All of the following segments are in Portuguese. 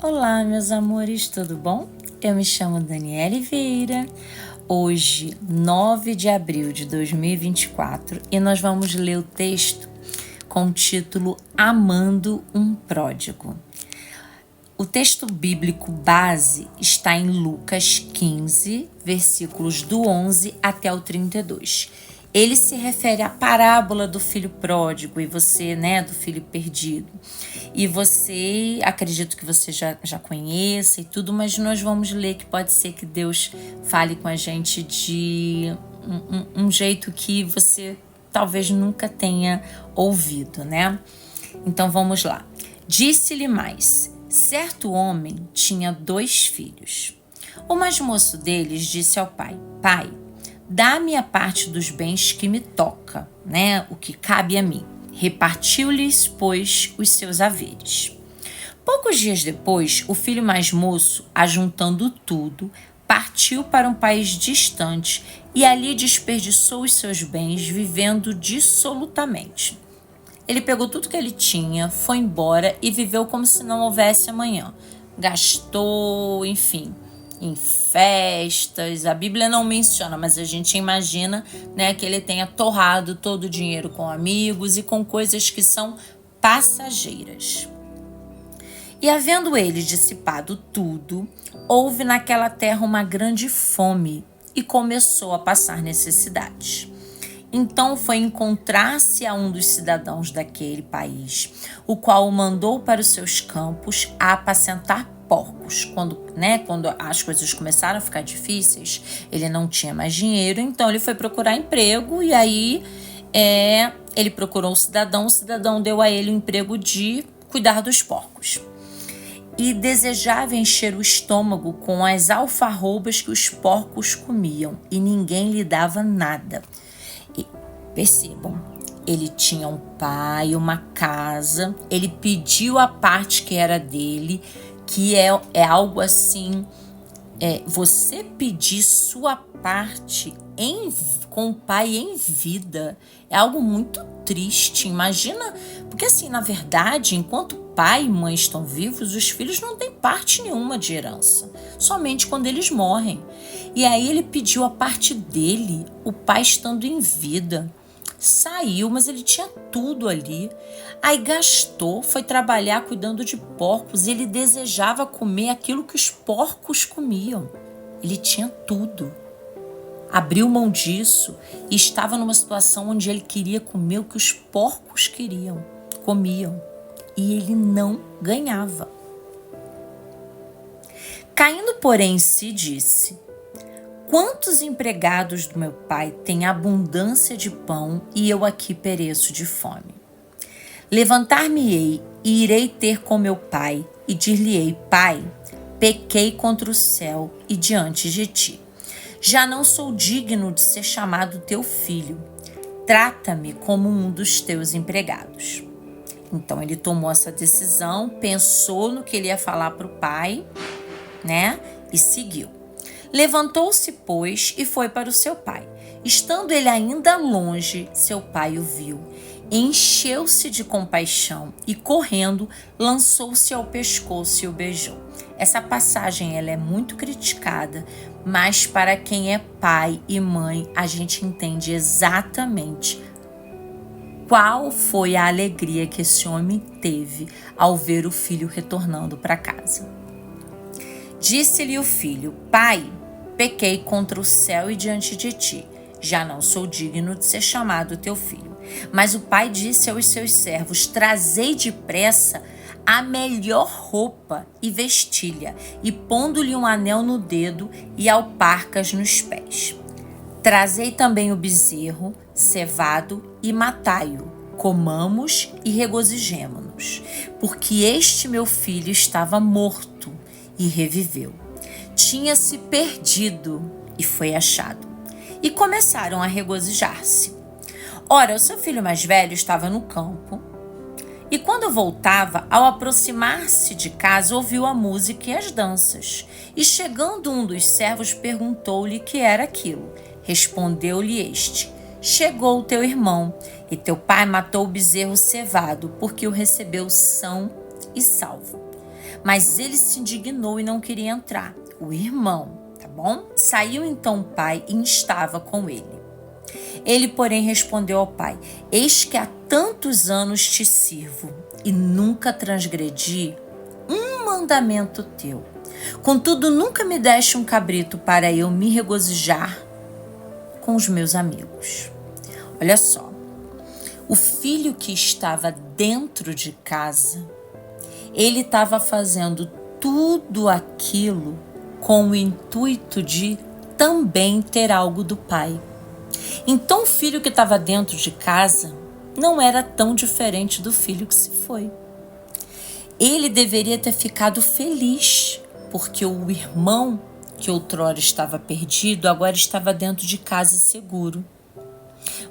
Olá, meus amores, tudo bom? Eu me chamo Daniele Vieira. Hoje, 9 de abril de 2024, e nós vamos ler o texto com o título Amando um Pródigo. O texto bíblico base está em Lucas 15, versículos do 11 até o 32. Ele se refere à parábola do filho pródigo e você, do filho perdido. E você, acredito que você já conheça e tudo, mas nós vamos ler que pode ser que Deus fale com a gente de um jeito que você talvez nunca tenha ouvido, né? Então vamos lá. Disse-lhe mais: certo homem tinha 2 filhos. O mais moço deles disse ao pai: Pai, dá-me a parte dos bens que me toca, o que cabe a mim. Repartiu-lhes, pois, os seus haveres. Poucos dias depois, o filho mais moço, ajuntando tudo, partiu para um país distante e ali desperdiçou os seus bens, vivendo dissolutamente. Ele pegou tudo que ele tinha, foi embora e viveu como se não houvesse amanhã. Gastou, enfim, em festas. A Bíblia não menciona, mas a gente imagina, que ele tenha torrado todo o dinheiro com amigos e com coisas que são passageiras. E havendo ele dissipado tudo, houve naquela terra uma grande fome e começou a passar necessidades. Então foi encontrar-se a um dos cidadãos daquele país, o qual o mandou para os seus campos a apacentar porcos. Quando as coisas começaram a ficar difíceis, ele não tinha mais dinheiro, então ele foi procurar emprego e aí ele procurou o cidadão deu a ele o emprego de cuidar dos porcos. E desejava encher o estômago com as alfarrobas que os porcos comiam, e ninguém lhe dava nada. E percebam, ele tinha um pai, uma casa, ele pediu a parte que era dele, que é algo assim, você pedir sua parte com o pai em vida, é algo muito triste. Imagina, porque assim, na verdade, enquanto pai e mãe estão vivos, os filhos não têm parte nenhuma de herança, somente quando eles morrem. E aí ele pediu a parte dele, o pai estando em vida. Saiu, mas ele tinha tudo ali. Aí gastou, foi trabalhar cuidando de porcos. Ele desejava comer aquilo que os porcos comiam. Ele tinha tudo. Abriu mão disso e estava numa situação onde ele queria comer o que os porcos comiam. E ele não ganhava. Caindo, porém, em si, disse: quantos empregados do meu pai têm abundância de pão e eu aqui pereço de fome? Levantar-me-ei e irei ter com meu pai e dir-lhe-ei: Pai, pequei contra o céu e diante de ti. Já não sou digno de ser chamado teu filho. Trata-me como um dos teus empregados. Então ele tomou essa decisão, pensou no que ele ia falar para o pai, e seguiu. Levantou-se, pois, e foi para o seu pai. Estando ele ainda longe, seu pai o viu. Encheu-se de compaixão e, correndo, lançou-se ao pescoço e o beijou. Essa passagem ela é muito criticada, mas para quem é pai e mãe, a gente entende exatamente qual foi a alegria que esse homem teve ao ver o filho retornando para casa. Disse-lhe o filho: Pai, pequei contra o céu e diante de ti. Já não sou digno de ser chamado teu filho. Mas o pai disse aos seus servos: Trazei depressa a melhor roupa e vestilha, e pondo-lhe um anel no dedo e alparcas nos pés. Trazei também o bezerro cevado e matai-o. Comamos e regozijemo-nos, porque este meu filho estava morto e reviveu. Tinha-se perdido e foi achado. E começaram a regozijar-se. Ora, o seu filho mais velho estava no campo, e quando voltava, ao aproximar-se de casa, ouviu a música e as danças. E chegando um dos servos, perguntou-lhe que era aquilo. Respondeu-lhe este: Chegou o teu irmão, e teu pai matou o bezerro cevado, porque o recebeu são e salvo. Mas ele se indignou e não queria entrar. O irmão, tá bom? Saiu então o pai e estava com ele. Ele, porém, respondeu ao pai: eis que há tantos anos te sirvo e nunca transgredi um mandamento teu. Contudo, nunca me deste um cabrito para eu me regozijar com os meus amigos. Olha só, o filho que estava dentro de casa, ele estava fazendo tudo aquilo com o intuito de também ter algo do pai. Então o filho que estava dentro de casa não era tão diferente do filho que se foi. Ele deveria ter ficado feliz, porque o irmão que outrora estava perdido agora estava dentro de casa seguro.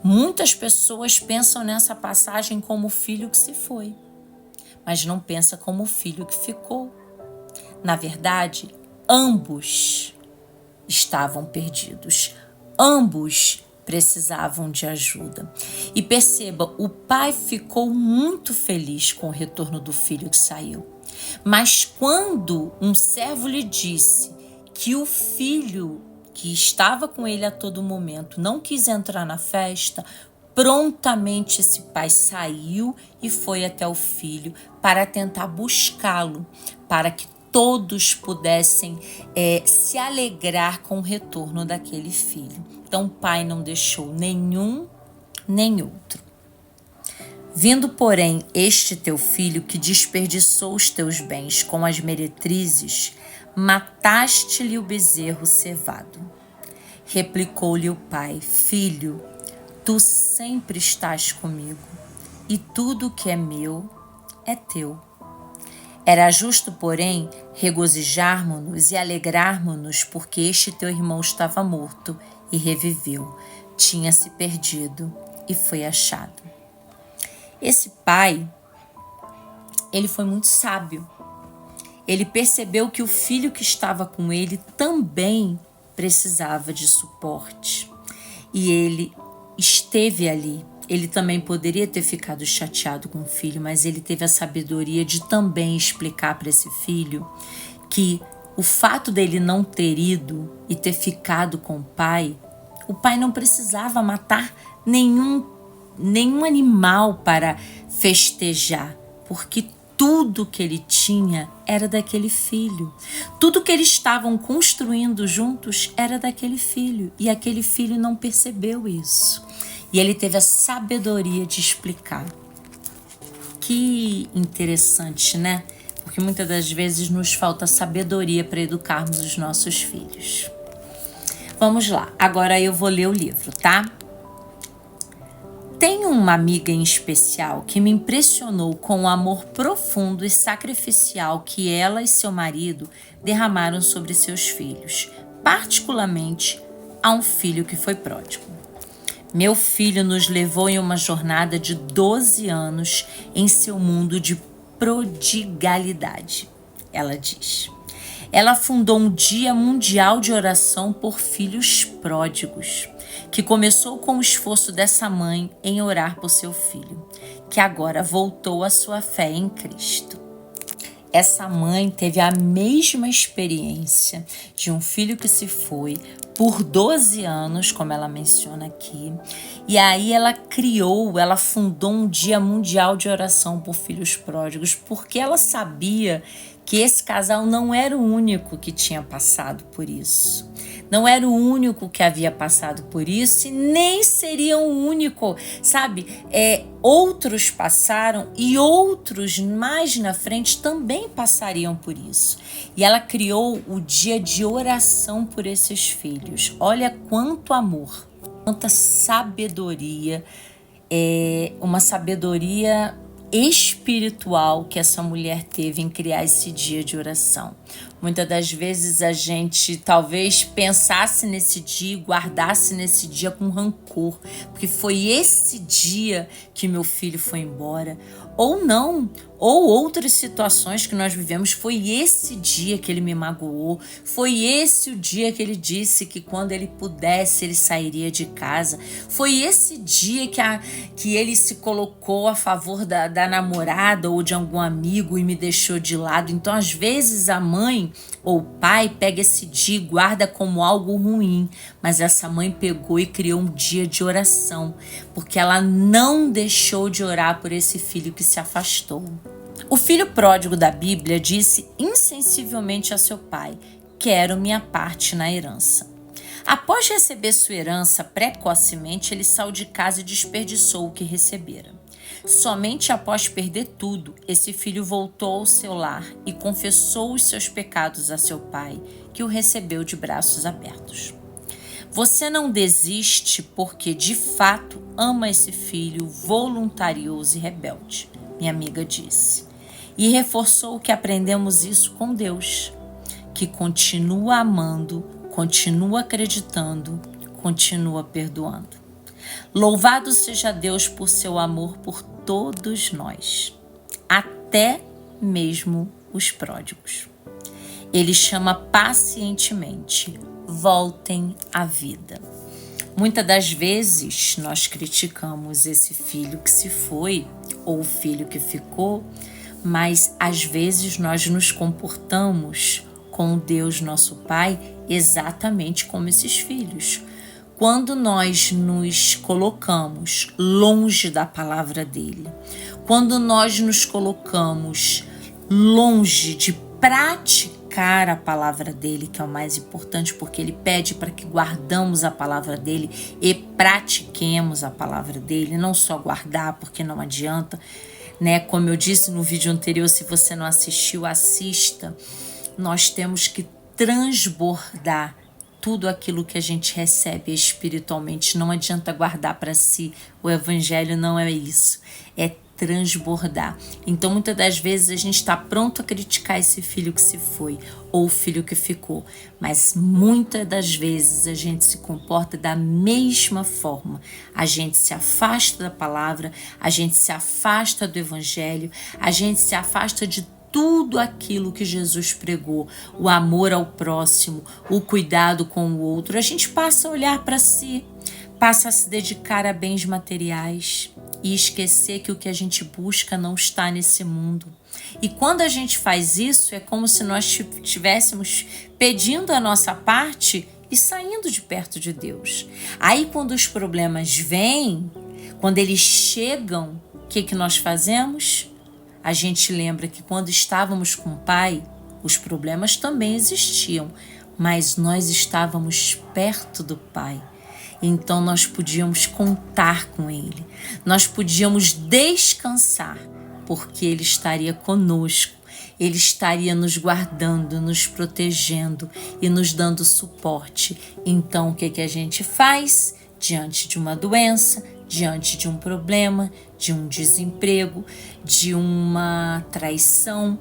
Muitas pessoas pensam nessa passagem como o filho que se foi, mas não pensa como o filho que ficou. Na verdade, ambos estavam perdidos. Ambos precisavam de ajuda. E perceba, o pai ficou muito feliz com o retorno do filho que saiu. Mas quando um servo lhe disse que o filho que estava com ele a todo momento não quis entrar na festa, prontamente esse pai saiu e foi até o filho para tentar buscá-lo, para que todos pudessem se alegrar com o retorno daquele filho. Então o pai não deixou nenhum nem outro. Vindo, porém, este teu filho que desperdiçou os teus bens com as meretrizes, mataste-lhe o bezerro cevado. Replicou-lhe o pai: filho, tu sempre estás comigo, e tudo o que é meu é teu. Era justo, porém, regozijarmo-nos e alegrarmo-nos, porque este teu irmão estava morto e reviveu, tinha se perdido e foi achado. Esse pai, ele foi muito sábio. Ele percebeu que o filho que estava com ele também precisava de suporte. E ele esteve ali. Ele também poderia ter ficado chateado com o filho, mas ele teve a sabedoria de também explicar para esse filho que o fato dele não ter ido e ter ficado com o pai não precisava matar nenhum animal para festejar, porque tudo que ele tinha era daquele filho. Tudo que eles estavam construindo juntos era daquele filho, e aquele filho não percebeu isso. E ele teve a sabedoria de explicar. Que interessante, né? Porque muitas das vezes nos falta sabedoria para educarmos os nossos filhos. Vamos lá, agora eu vou ler o livro, tá? Tenho uma amiga em especial que me impressionou com o amor profundo e sacrificial que ela e seu marido derramaram sobre seus filhos, particularmente a um filho que foi pródigo. Meu filho nos levou em uma jornada de 12 anos em seu mundo de prodigalidade, ela diz. Ela fundou um Dia Mundial de Oração por Filhos Pródigos, que começou com o esforço dessa mãe em orar por seu filho, que agora voltou à sua fé em Cristo. Essa mãe teve a mesma experiência de um filho que se foi por 12 anos, como ela menciona aqui, e aí ela fundou um Dia Mundial de Oração por Filhos Pródigos, porque ela sabia que esse casal não era o único que tinha passado por isso. Não era o único que havia passado por isso e nem seria o único, sabe? Outros passaram e outros mais na frente também passariam por isso. E ela criou o dia de oração por esses filhos. Olha quanto amor, quanta sabedoria, uma sabedoria espiritual que essa mulher teve em criar esse dia de oração. Muitas das vezes a gente talvez pensasse nesse dia e guardasse nesse dia com rancor, porque foi esse dia que meu filho foi embora, ou não, ou outras situações que nós vivemos, foi esse dia que ele me magoou, foi esse o dia que ele disse que quando ele pudesse ele sairia de casa, foi esse dia que ele se colocou a favor da namorada namorada ou de algum amigo e me deixou de lado. Então, às vezes, a mãe ou o pai pega esse dia e guarda como algo ruim, mas essa mãe pegou e criou um dia de oração, porque ela não deixou de orar por esse filho que se afastou. O filho pródigo da Bíblia disse insensivelmente a seu pai: quero minha parte na herança. Após receber sua herança precocemente, ele saiu de casa e desperdiçou o que recebera. Somente após perder tudo, esse filho voltou ao seu lar e confessou os seus pecados a seu pai, que o recebeu de braços abertos. Você não desiste porque, de fato, ama esse filho voluntarioso e rebelde, minha amiga disse. E reforçou que aprendemos isso com Deus, que continua amando, continua acreditando, continua perdoando. Louvado seja Deus por seu amor por todos nós, até mesmo os pródigos. Ele chama pacientemente: voltem à vida. Muitas das vezes nós criticamos esse filho que se foi ou o filho que ficou, mas às vezes nós nos comportamos com Deus nosso Pai exatamente como esses filhos. Quando nós nos colocamos longe da palavra dele, quando nós nos colocamos longe de praticar a palavra dele, que é o mais importante, porque ele pede para que guardamos a palavra dele e pratiquemos a palavra dele, não só guardar, porque não adianta, né? Como eu disse no vídeo anterior, se você não assistiu, assista. Nós temos que transbordar tudo aquilo que a gente recebe espiritualmente. Não adianta guardar para si. O evangelho não é isso. É transbordar. Então, muitas das vezes a gente está pronto a criticar esse filho que se foi ou o filho que ficou. Mas muitas das vezes a gente se comporta da mesma forma. A gente se afasta da palavra, a gente se afasta do evangelho, a gente se afasta de tudo aquilo que Jesus pregou, o amor ao próximo, o cuidado com o outro. A gente passa a olhar para si, passa a se dedicar a bens materiais e esquecer que o que a gente busca não está nesse mundo. E quando a gente faz isso, é como se nós estivéssemos pedindo a nossa parte e saindo de perto de Deus. Aí quando os problemas vêm, quando eles chegam, o que nós fazemos? A gente lembra que quando estávamos com o Pai, os problemas também existiam, mas nós estávamos perto do Pai. Então nós podíamos contar com Ele, nós podíamos descansar, porque Ele estaria conosco, Ele estaria nos guardando, nos protegendo e nos dando suporte. Então o que a gente faz diante de uma doença, diante de um problema, de um desemprego, de uma traição,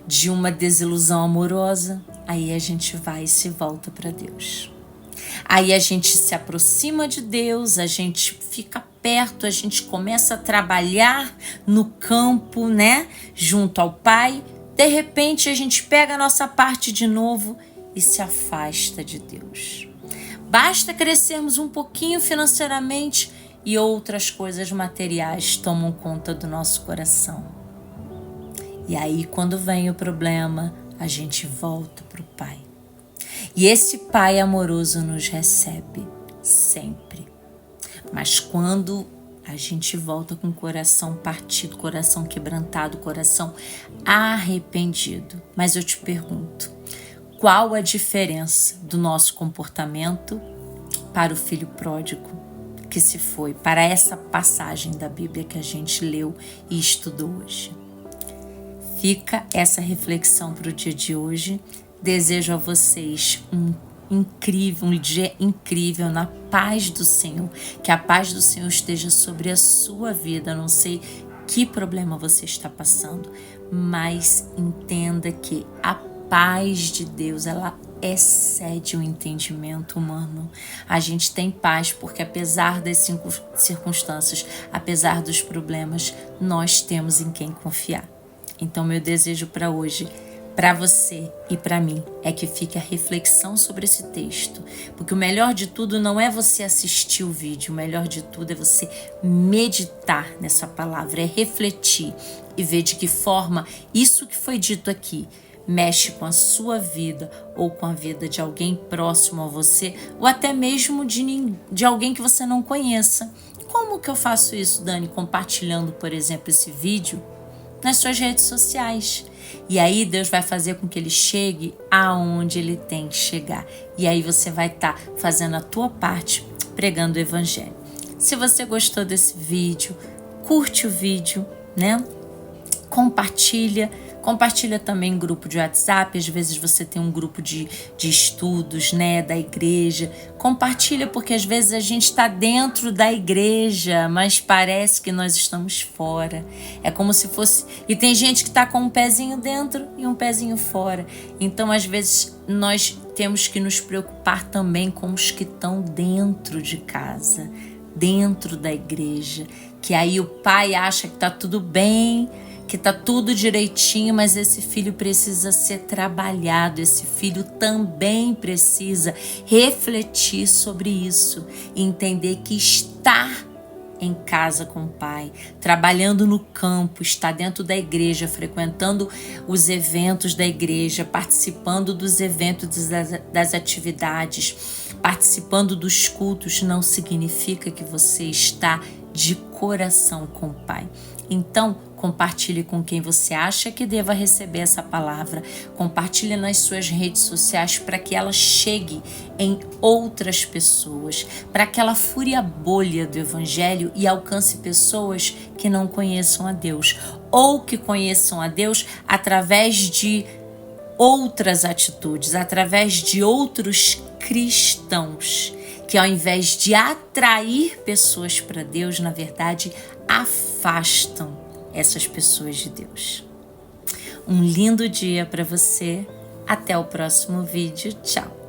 de uma desilusão amorosa? Aí a gente vai e se volta para Deus. Aí a gente se aproxima de Deus, a gente fica perto, a gente começa a trabalhar no campo, né? Junto ao Pai. De repente a gente pega a nossa parte de novo e se afasta de Deus. Basta crescermos um pouquinho financeiramente e outras coisas materiais tomam conta do nosso coração. E aí, quando vem o problema, a gente volta para o Pai. E esse Pai amoroso nos recebe sempre. Mas quando a gente volta com o coração partido, coração quebrantado, coração arrependido. Mas eu te pergunto, qual a diferença do nosso comportamento para o filho pródigo que se foi, para essa passagem da Bíblia que a gente leu e estudou hoje? Fica essa reflexão para o dia de hoje. Desejo a vocês um dia incrível na paz do Senhor. Que a paz do Senhor esteja sobre a sua vida. Não sei que problema você está passando, mas entenda que a paz de Deus, ela excede o entendimento humano. A gente tem paz porque, apesar das circunstâncias, apesar dos problemas, nós temos em quem confiar. Então, meu desejo para hoje: para você e para mim é que fique a reflexão sobre esse texto, porque o melhor de tudo não é você assistir o vídeo, o melhor de tudo é você meditar nessa palavra, é refletir e ver de que forma isso que foi dito aqui mexe com a sua vida ou com a vida de alguém próximo a você, ou até mesmo de alguém que você não conheça. Como que eu faço isso, Dani? Compartilhando, por exemplo, esse vídeo nas suas redes sociais. E aí Deus vai fazer com que ele chegue aonde ele tem que chegar. E aí você vai estar fazendo a tua parte, pregando o evangelho. Se você gostou desse vídeo, curte o vídeo, né? Compartilha também em grupo de WhatsApp. Às vezes você tem um grupo de estudos, né, da igreja. Compartilha, porque às vezes a gente está dentro da igreja, mas parece que nós estamos fora. É como se fosse... E tem gente que está com um pezinho dentro e um pezinho fora. Então, às vezes, nós temos que nos preocupar também com os que estão dentro de casa, dentro da igreja. Que aí o pai acha que está tudo bem, que tá tudo direitinho, mas esse filho precisa ser trabalhado, esse filho também precisa refletir sobre isso e entender que estar em casa com o pai, trabalhando no campo, está dentro da igreja, frequentando os eventos da igreja, participando dos eventos, das atividades, participando dos cultos, não significa que você está de coração com o pai. Então, compartilhe com quem você acha que deva receber essa palavra. Compartilhe nas suas redes sociais para que ela chegue em outras pessoas, para que ela fure a bolha do evangelho e alcance pessoas que não conheçam a Deus, ou que conheçam a Deus através de outras atitudes, através de outros cristãos, que ao invés de atrair pessoas para Deus, na verdade, afastam essas pessoas de Deus. Um lindo dia para você. Até o próximo vídeo. Tchau.